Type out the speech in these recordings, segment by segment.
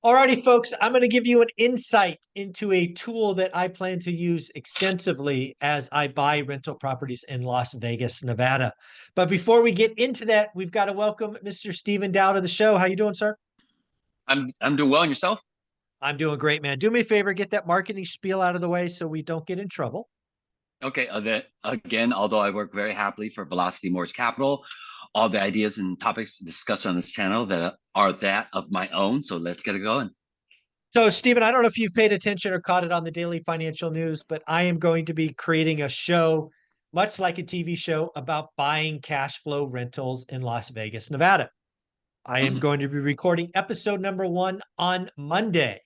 Alrighty, folks, I'm going to give you an insight into a tool that I plan to use extensively as I buy rental properties in Las Vegas, Nevada. But before we get into that, we've got to welcome Mr. Stephen Dow to the show. How you doing, sir? I'm doing well, and yourself? I'm doing great, man. Do me a favor, get that marketing spiel out of the way so we don't get in trouble. Okay. Again, although I work very happily for Velocity Mortgage Capital, all the ideas and topics discussed on this channel that are that of my own. So let's get it going. So, Stephen, I don't know if you've paid attention or caught it on the daily financial news, but I am going to be creating a show, much like a TV show, about buying cash flow rentals in Las Vegas, Nevada. I am Mm. going to be recording episode number 1 on Monday.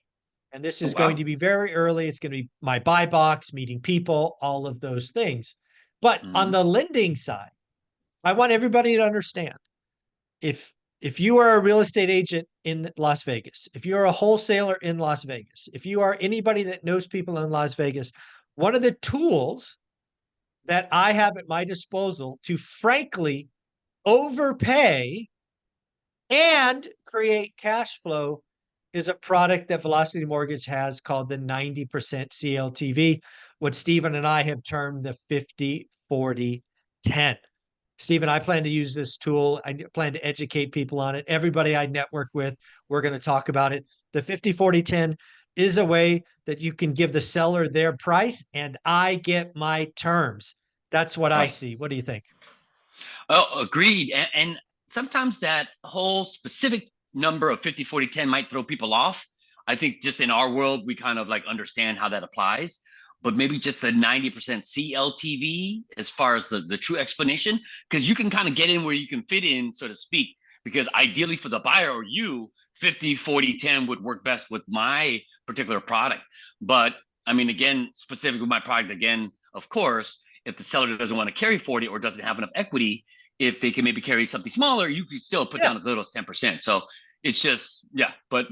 And this Oh, is going wow. to be very early. It's going to be my buy box, meeting people, all of those things. But on Hmm. the lending side, I want everybody to understand if if you are a real estate agent in Las Vegas, if you are a wholesaler in Las Vegas, if you are anybody that knows people in Las Vegas, one of the tools that I have at my disposal to frankly overpay and create cash flow is a product that Velocity Mortgage has called the 90% CLTV, what Stephen and I have termed the 50/40/10. Stephen, I plan to use this tool. I plan to educate people on it. Everybody I network with, we're going to talk about it. The 50/40/10 is a way that you can give the seller their price and I get my terms. That's what I Right. see. What do you think? Oh, agreed. And sometimes that whole specific number of 50, 40, 10 might throw people off. I think just in our world, we kind of like understand how that applies, but maybe just the 90% CLTV as far as the true explanation, because you can kind of get in where you can fit in, so to speak, because ideally for the buyer or you, 50, 40, 10 would work best with my particular product. But I mean, again, specific with my product, again, of course, if the seller doesn't want to carry 40 or doesn't have enough equity, if they can maybe carry something smaller, you could still put Yeah. down as little as 10%. So it's just, yeah, but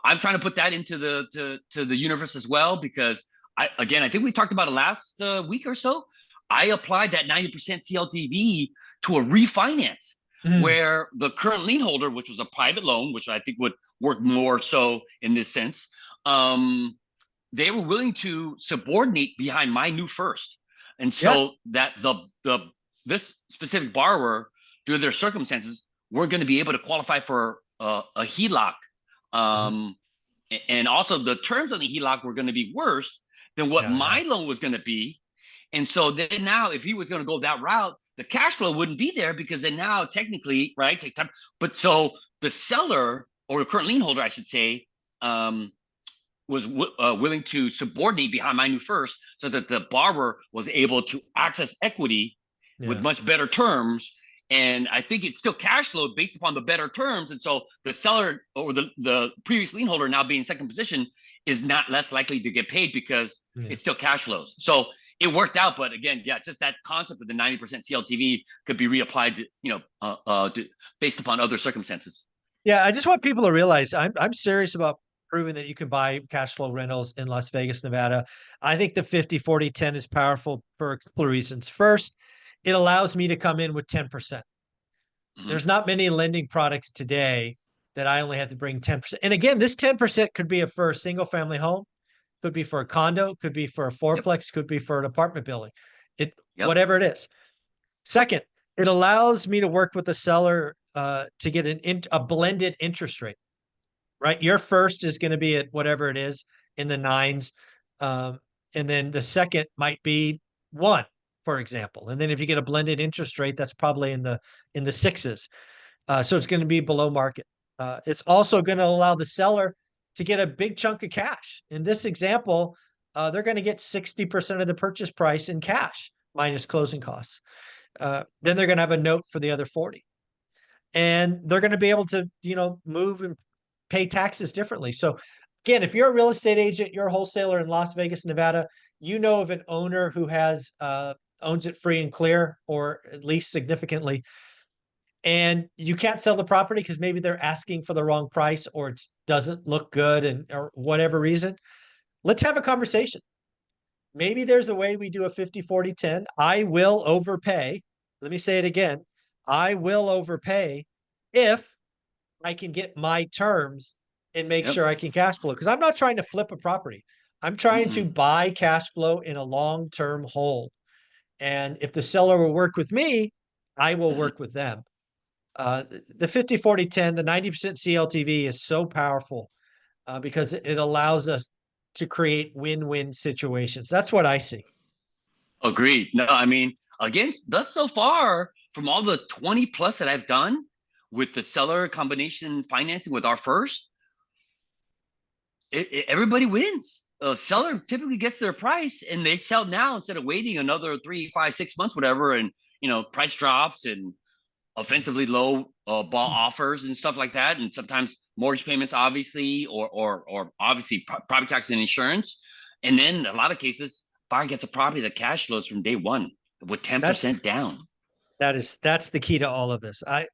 I'm trying to put that into to the universe as well, because I think we talked about it last week or so. I applied that 90% CLTV to a refinance Mm, where the current lien holder, which was a private loan, which I think would work more so in this sense, um, they were willing to subordinate behind my new first. And yeah. so that the this specific borrower, through their circumstances, weren't going to be able to qualify for a HELOC. Mhm. Um, and also the terms on the HELOC were going to be worse than what Yeah. Yeah. my loan was going to be. And so then now, if he was going to go that route, the cash flow wouldn't be there because then now technically, right, take time. But so the seller or the current lien holder, I should say, um, was willing to subordinate behind my new first so that the borrower was able to access equity with Yeah. much better terms. And I think it's still cash flowed based upon the better terms. And so the seller or the previous lien holder now being in second position is not less likely to get paid because Yeah. it still cash flows. So it worked out. But again, yeah, just that concept of the 90% CLTV could be reapplied to, based upon other circumstances. Yeah, I just want people to realize I'm serious about proving that you can buy cash flow rentals in Las Vegas, Nevada. I think the 50/40/10 is powerful for a couple of reasons. First, it allows me to come in with 10%. Mm-hmm. There's not many lending products today that I only have to bring 10%. And again, this 10% could be for a single family home, could be for a condo, could be for a Yep. fourplex, could be for an apartment building. It Yep. whatever it is. Second, it allows me to work with the seller to get a blended interest rate, right? Your first is going to be at whatever it is in the nines. Um, and then the second might be one, for example. And then if you get a blended interest rate, that's probably in the sixes. So it's going to be below market. It's also going to allow the seller to get a big chunk of cash. In this example, they're going to get 60% of the purchase price in cash minus closing costs. Then they're going to have a note for the other 40. And they're going to be able to, move and pay taxes differently. So again, if you're a real estate agent, you're a wholesaler in Las Vegas, Nevada, you know of an owner who has owns it free and clear, or at least significantly, and you can't sell the property because maybe they're asking for the wrong price or it doesn't look good and or whatever reason, let's have a conversation. Maybe there's a way we do a 50/40/10. I will overpay. Let me say it again. I will overpay if I can get my terms and make Yep. sure I can cash flow. Because I'm not trying to flip a property. I'm trying to Mm-mm. buy cash flow in a long-term hold. And if the seller will work with me, I will Mhm. work with them. The 50-40-10, the 90% CLTV is so powerful because it allows us to create win-win situations. That's what I see. Agreed. No, I mean, again, thus so far from all the 20 plus that I've done with the seller combination financing with our first, everybody wins. A seller typically gets their price and they sell now instead of waiting another 3, 5, 6 months, whatever, and price drops and offensively low ball offers and stuff like that, and sometimes mortgage payments, obviously, or obviously property tax and insurance, and then a lot of cases, buyer gets a property that cash flows from day one with ten That's percent down. that's the key to all of this. I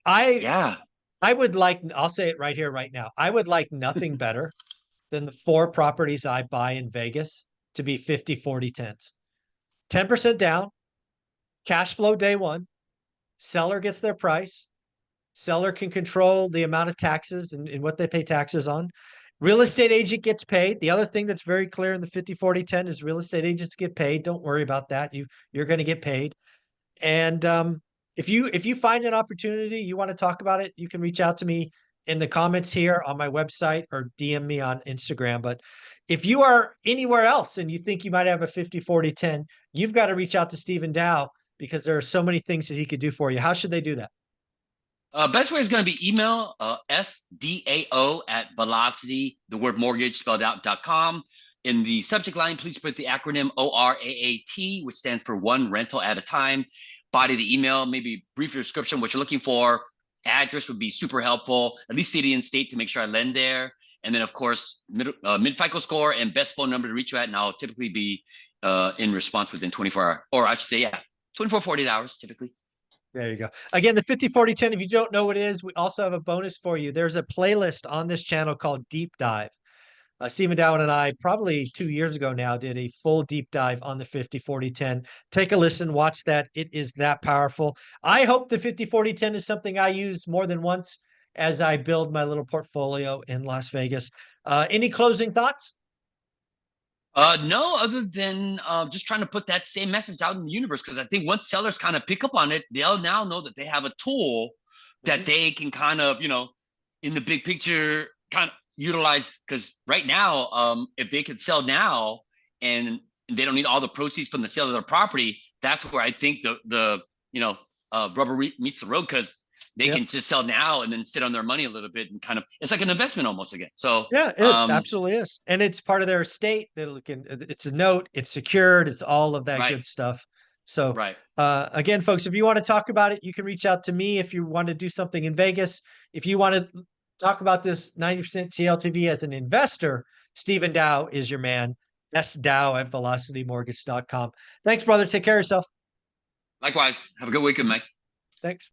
would like, I'll say it right here, right now. I would like nothing better than the 4 properties I buy in Vegas to be 50-40-10s. 10% down, cash flow day one, seller gets their price, seller can control the amount of taxes and what they pay taxes on. Real estate agent gets paid. The other thing that's very clear in the 50-40-10 is real estate agents get paid. Don't worry about that. You're going to get paid. And if you find an opportunity, you want to talk about it, you can reach out to me in the comments here on my website or DM me on Instagram. But if you are anywhere else and you think you might have a 50-40-10, you've got to reach out to Stephen Dow because there are so many things that he could do for you. How should they do that? Best way is going to be email SDAO at velocity, the word mortgage spelled out.com. In the subject line, please put the acronym ORAAT, which stands for one rental at a time. Body of the email, maybe brief description, what you're looking for. Address would be super helpful, at least city and state to make sure I lend there. And then, of course, mid FICO score and best phone number to reach you at. And I'll typically be in response within 24 hours, or I should say, yeah, 24, 48 hours typically. There you go. Again, the 50-40-10, if you don't know what it is, we also have a bonus for you. There's a playlist on this channel called Deep Dive. Stephen Dowan and I, probably 2 years ago now, did a full deep dive on the 50-40-10. Take a listen, watch that. It is that powerful. I hope the 50-40-10 is something I use more than once as I build my little portfolio in Las Vegas. Any closing thoughts? No, other than just trying to put that same message out in the universe. Because I think once sellers kind of pick up on it, they'll now know that they have a tool that Mhm. they can kind of, in the big picture, kind of utilize. Because right now, if they could sell now and they don't need all the proceeds from the sale of their property, that's where I think the rubber meets the road because they Yep. can just sell now and then sit on their money a little bit and kind of it's like an investment almost again. So Yeah, it um, absolutely is. And it's part of their estate that it's a note, it's secured, it's all of that right, good stuff. So right. again, folks, if you want to talk about it, you can reach out to me if you want to do something in Vegas. If you want to talk about this 90% CLTV as an investor, Stephen Dow is your man. That's Dow at velocitymortgage.com. Thanks, brother. Take care of yourself. Likewise. Have a good weekend, Mike. Thanks.